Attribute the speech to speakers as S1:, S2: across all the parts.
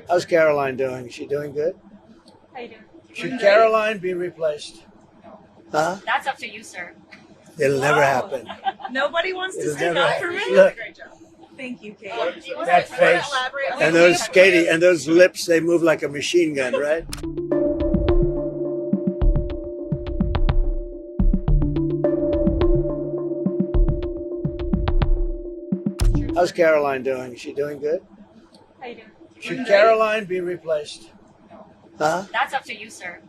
S1: How's Karoline doing? Is she doing good?
S2: How you doing?
S1: Should Karoline be replaced? Huh?
S2: That's up to you, sir.
S1: It'll never happen.
S3: Nobody wants to
S1: It'll
S3: stick
S1: never
S3: up for
S1: happen.
S3: me.
S1: Look,
S3: Great job. Thank you, Kate.
S1: that face and those Katie and those lips, they move like a machine gun, right? How's Karoline doing? Is she doing good?
S2: How you doing?
S1: Should Karoline be replaced? Huh?
S2: That's up to you, sir.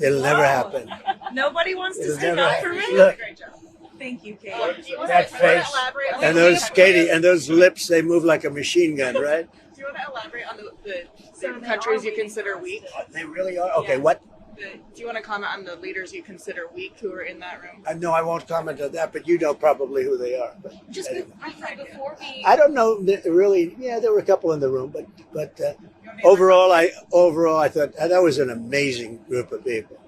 S1: It'll never happen.
S3: Nobody wants to
S1: It'll
S3: stick
S1: never
S3: up
S1: happen.
S3: for me.
S1: Look,
S3: Great job. Thank you, Kate.
S1: that face and those Katie and those lips, they move like a machine gun, right?
S4: Do you want to elaborate on the countries you consider weak?
S1: They really are. Okay,
S4: Yeah.
S1: what?
S4: Do you want to comment on the leaders you consider weak who are in that room?
S1: No, I won't comment on that, but you know probably who they are. But
S2: Just
S1: anyway.
S2: before we.
S1: I don't know really. Yeah, there were a couple in the room, but overall, I thought that was an amazing group of people.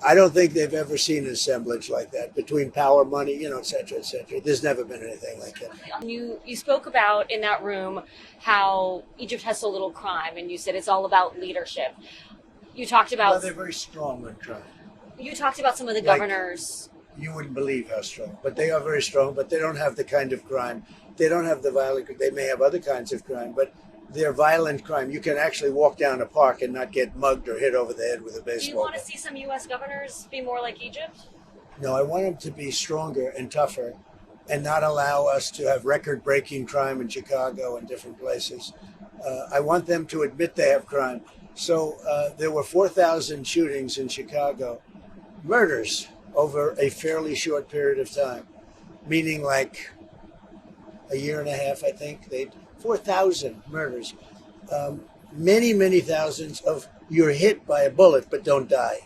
S1: I don't think they've ever seen an assemblage like that between power, money, et cetera, et cetera. There's never been anything like that.
S2: You spoke about in that room how Egypt has so little crime, and you said it's all about leadership. You talked
S1: Well,
S2: about
S1: they're very strong on crime.
S2: some of the
S1: Like-
S2: governors.
S1: You wouldn't believe how strong, but they are very strong. But they don't have the kind of crime. They don't have the violent. They may have other kinds of crime, but their violent crime. You can actually walk down a park and not get mugged or hit over the head with a
S2: Do you
S1: baseball
S2: want to
S1: bat.
S2: see some U.S. governors be more like Egypt?
S1: No, I want them to be stronger and tougher, and not allow us to have record-breaking crime in Chicago and different places. I want them to admit they have crime. So there were 4,000 shootings in Chicago, murders over a fairly short period of time, meaning like a year and a half, I think. 4,000 murders. Many thousands of you're hit by a bullet but don't die.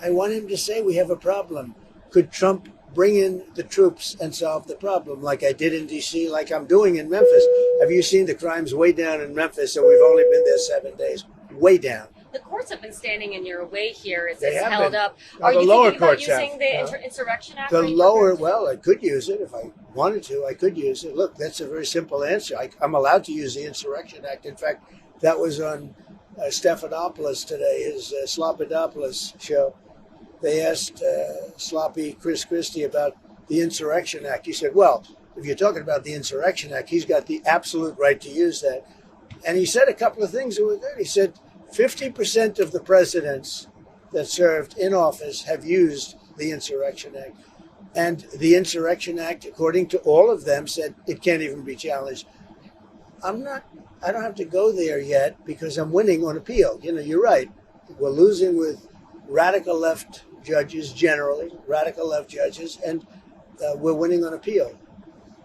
S1: I want him to say we have a problem. Could Trump bring in the troops and solve the problem like I did in D.C., like I'm doing in Memphis? Have you seen the crimes way down in Memphis, and we've only been there 7 days? Way down.
S2: The courts have been standing in your way here. It's
S1: They have
S2: held
S1: been.
S2: up.
S1: Well,
S2: Are
S1: the
S2: you
S1: lower
S2: thinking about
S1: courts
S2: using
S1: have.
S2: the Insurrection Act?
S1: The
S2: Are you
S1: lower,
S2: prepared?
S1: well, I could use it if I wanted to. I could use it. Look, that's a very simple answer. I'm allowed to use the Insurrection Act. In fact, that was on Stephanopoulos today, his Sloppodopoulos show. They asked sloppy Chris Christie about the Insurrection Act. He said, well, if you're talking about the Insurrection Act, he's got the absolute right to use that. And he said a couple of things that were good. He said 50% of the presidents that served in office have used the Insurrection Act. And the Insurrection Act, according to all of them, said it can't even be challenged. I don't have to go there yet because I'm winning on appeal. You're right. We're losing with radical left judges, generally, radical left judges, and we're winning on appeal.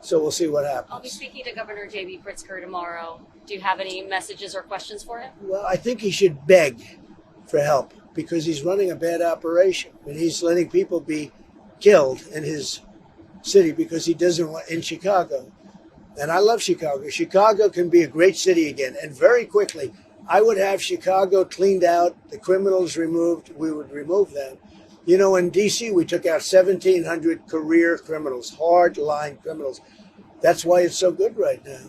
S1: So we'll see what happens.
S2: I'll be speaking to Governor J.B. Pritzker tomorrow. Do you have any messages or questions for him?
S1: Well, I think he should beg for help because he's running a bad operation. And he's letting people be killed in his city because he doesn't want in Chicago. And I love Chicago. Chicago can be a great city again. And very quickly, I would have Chicago cleaned out, the criminals removed. We would remove them. In D.C., we took out 1,700 career criminals, hard-line criminals. That's why it's so good right now.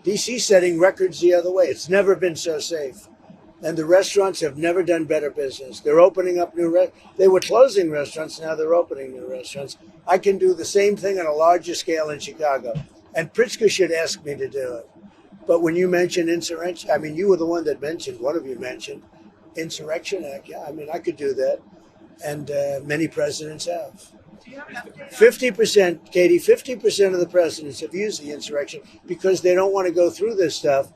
S1: D.C. setting records the other way. It's never been so safe. And the restaurants have never done better business. They're opening up they were closing restaurants, now they're opening new restaurants. I can do the same thing on a larger scale in Chicago. And Pritzker should ask me to do it. But when you mentioned insurrection, you were the one that mentioned, one of you mentioned, Insurrection Act. Yeah, I could do that. And many presidents have. 50%, Katie, 50% of the presidents have used the insurrection because they don't want to go through this stuff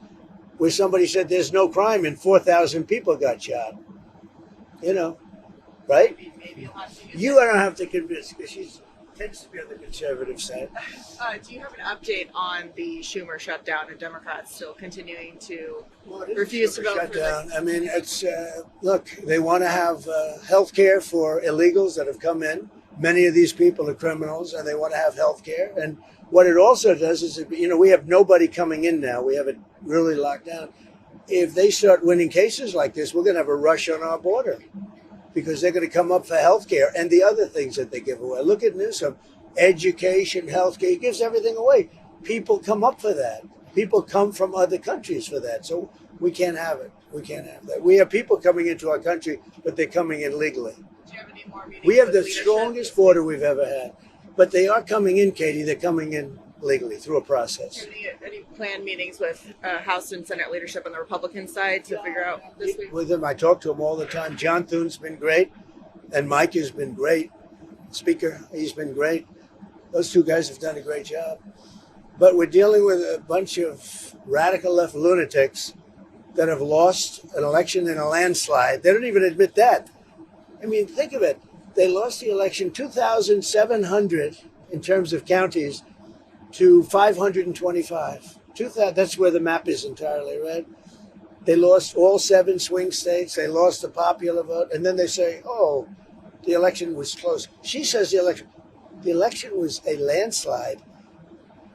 S1: where somebody said there's no crime and 4,000 people got shot. Right?
S4: Maybe you'll have to use
S1: You don't have to convince because she tends to be on the conservative side.
S4: Do you have an update on the Schumer shutdown and Democrats still continuing to refuse to vote for
S1: shutdown?
S4: this?
S1: It's look, they want to have health care for illegals that have come in. Many of these people are criminals, and they want to have health care. And what it also does is, we have nobody coming in now. We have it really locked down. If they start winning cases like this, we're going to have a rush on our border because they're going to come up for health care and the other things that they give away. Look at Newsom, education, health care. He gives everything away. People come up for that. People come from other countries for that, so we can't have it. We can't have that. We have people coming into our country, but they're coming in legally.
S4: Do you have any more meetings
S1: We have
S4: with
S1: the
S4: leadership?
S1: strongest border we've ever had, but they are coming in, Katie. They're coming in legally through a process.
S4: Any planned meetings with House and Senate leadership on the Republican side to figure out this week?
S1: With them, I talk to them all the time. John Thune's been great, and Mike has been great. Speaker, he's been great. Those two guys have done a great job. But we're dealing with a bunch of radical left lunatics that have lost an election in a landslide. They don't even admit that. I mean, think of it. They lost the election 2,700 in terms of counties to 525. That's where the map is entirely, right? They lost all 7 swing states. They lost the popular vote. And then they say, oh, the election was close. She says the election was a landslide.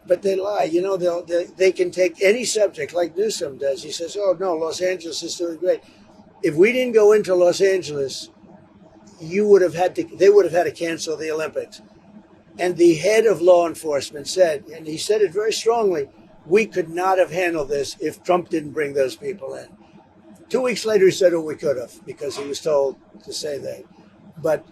S1: But they lie. You know, they can take any subject like Newsom does. He says, oh, no, Los Angeles is doing great. If we didn't go into Los Angeles, they would have had to cancel the Olympics. And the head of law enforcement said, and he said it very strongly, we could not have handled this if Trump didn't bring those people in. 2 weeks later, he said, oh, we could have, because he was told to say that. But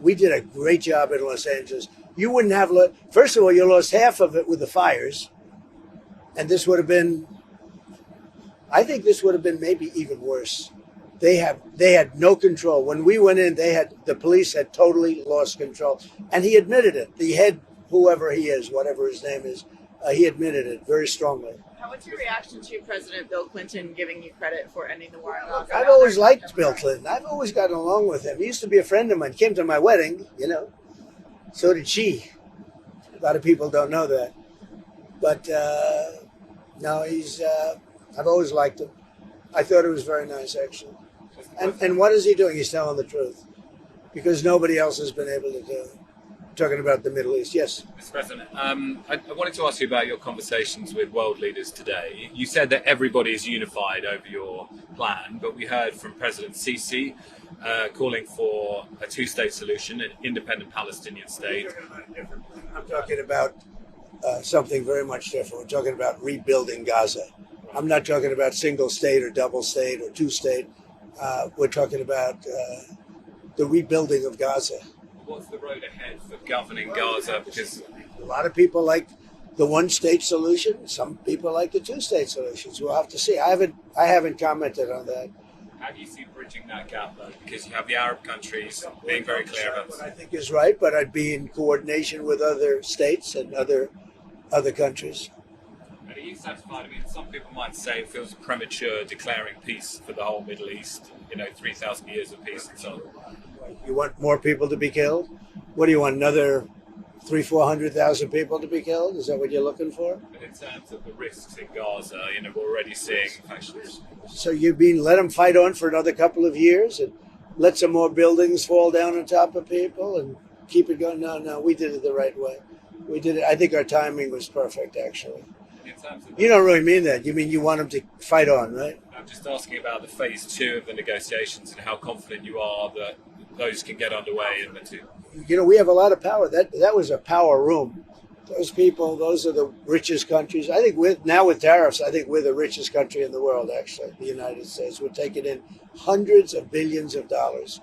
S1: we did a great job in Los Angeles. You wouldn't have, first of all, you lost half of it with the fires. And this would have been, I think this would have been maybe even worse. They had no control. When we went in, the police had totally lost control. And he admitted it. The head, whoever he is, whatever his name is, he admitted it very strongly.
S4: What's your reaction to President Bill Clinton giving you credit for ending the war in Iraq?
S1: I've always liked Bill Clinton. I've always gotten along with him. He used to be a friend of mine. Came to my wedding, you know. So did she. A lot of people don't know that. But no, I've always liked him. I thought it was very nice, actually. And what is he doing? He's telling the truth. Because nobody else has been able to do it. Talking about the Middle East. Yes.
S5: Mr. President, I wanted to ask you about your conversations with world leaders today. You said that everybody is unified over your plan, but we heard from President Sisi calling for a two-state solution, an independent Palestinian state.
S1: I'm talking about something very much different. We're talking about rebuilding Gaza. I'm not talking about single state or double state or two state. We're talking about the rebuilding of Gaza.
S5: What's the road ahead for governing Gaza? Because
S1: a lot of people like the one-state solution. Some people like the two-state solutions. We'll have to see. I haven't commented on that.
S5: how do you see bridging that gap, though? Because you have the Arab countries being very clear about
S1: what I think is right, but I'd be in coordination with other states and other countries.
S5: And are you satisfied? I mean, some people might say it feels premature declaring peace for the whole Middle East, 3,000 years of peace and so on.
S1: You want more people to be killed? What do you want, another 300,000-400,000 people to be killed? Is that what you're looking for?
S5: But in terms of the risks in Gaza, we're already seeing factions.
S1: So you mean let them fight on for another couple of years and let some more buildings fall down on top of people and keep it going? No, we did it the right way. We did it. I think our timing was perfect, actually.
S5: In terms of
S1: You don't really mean that. You mean you want them to fight on, right?
S5: I'm just asking about the phase 2 of the negotiations and how confident you are that those can get underway in the two.
S1: We have a lot of power. That was a power room. Those people, those are the richest countries. I think with tariffs, I think we're the richest country in the world, actually, the United States. We're taking in hundreds of billions of dollars.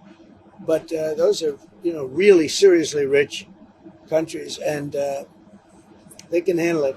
S1: But those are, really seriously rich countries, and they can handle it.